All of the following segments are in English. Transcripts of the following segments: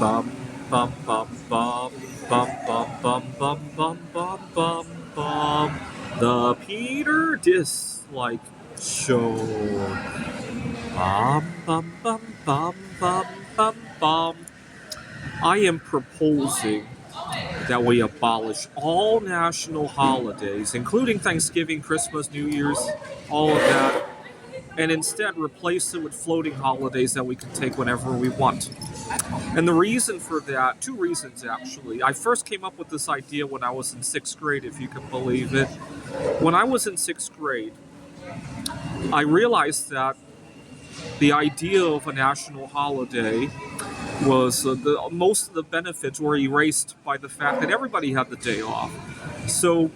Bum bum bum bum bum bum bum bum bum bum bum bum. The Peter Dislike Show. Bum bum bum bum bum bum bum. I am proposing that we abolish all national holidays, including Thanksgiving, Christmas, New Year's, all of that, and instead replace it with floating holidays that we can take whenever we want. And the reason for that, two reasons actually. I first came up with this idea when I was in sixth grade, if you can believe it. When I was in sixth grade, I realized that the idea of a national holiday was most of the benefits were erased by the fact that everybody had the day off. So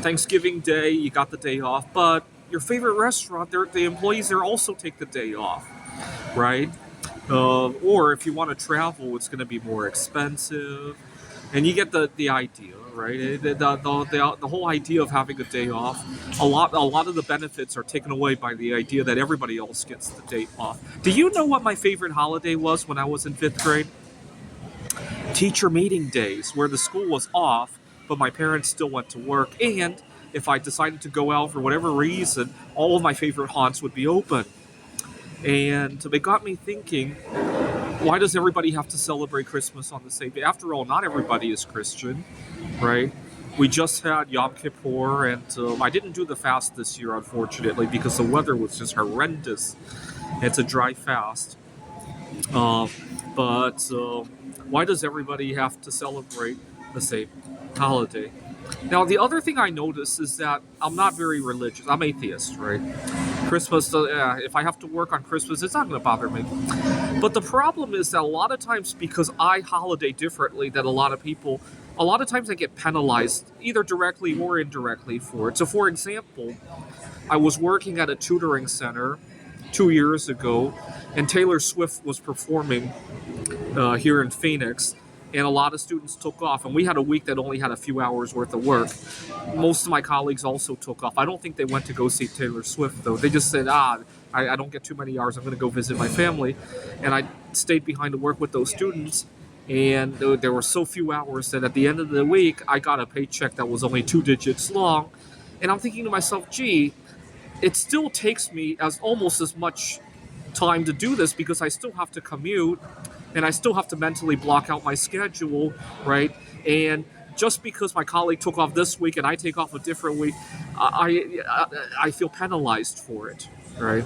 Thanksgiving Day, you got the day off, but your favorite restaurant, the employees there also take the day off, right? Or if you want to travel, it's going to be more expensive, and you get the idea, right? The whole idea of having a day off, a lot of the benefits are taken away by the idea that everybody else gets the day off. Do you know what my favorite holiday was when I was in fifth grade? Teacher meeting days, where the school was off, but my parents still went to work, and if I decided to go out for whatever reason, all of my favorite haunts would be open. And it got me thinking, why does everybody have to celebrate Christmas on the same day? After all, not everybody is Christian, right? We just had Yom Kippur, and I didn't do the fast this year, unfortunately, because the weather was just horrendous. It's a dry fast. But why does everybody have to celebrate the same holiday? Now, the other thing I notice is that I'm not very religious. I'm atheist, right? Christmas, if I have to work on Christmas, it's not going to bother me. But the problem is that a lot of times, because I holiday differently than a lot of people, a lot of times I get penalized, either directly or indirectly, for it. So, for example, I was working at a tutoring center 2 years ago, and Taylor Swift was performing here in Phoenix, and a lot of students took off, and we had a week that only had a few hours worth of work. Most of my colleagues also took off. I don't think they went to go see Taylor Swift, though. They just said, I don't get too many hours, I'm going to go visit my family. And I stayed behind to work with those students, and there were so few hours that at the end of the week, I got a paycheck that was only 2 digits long. And I'm thinking to myself, gee, it still takes me almost as much time to do this, because I still have to commute, and I still have to mentally block out my schedule, right? And just because my colleague took off this week and I take off a different week, I feel penalized for it, right?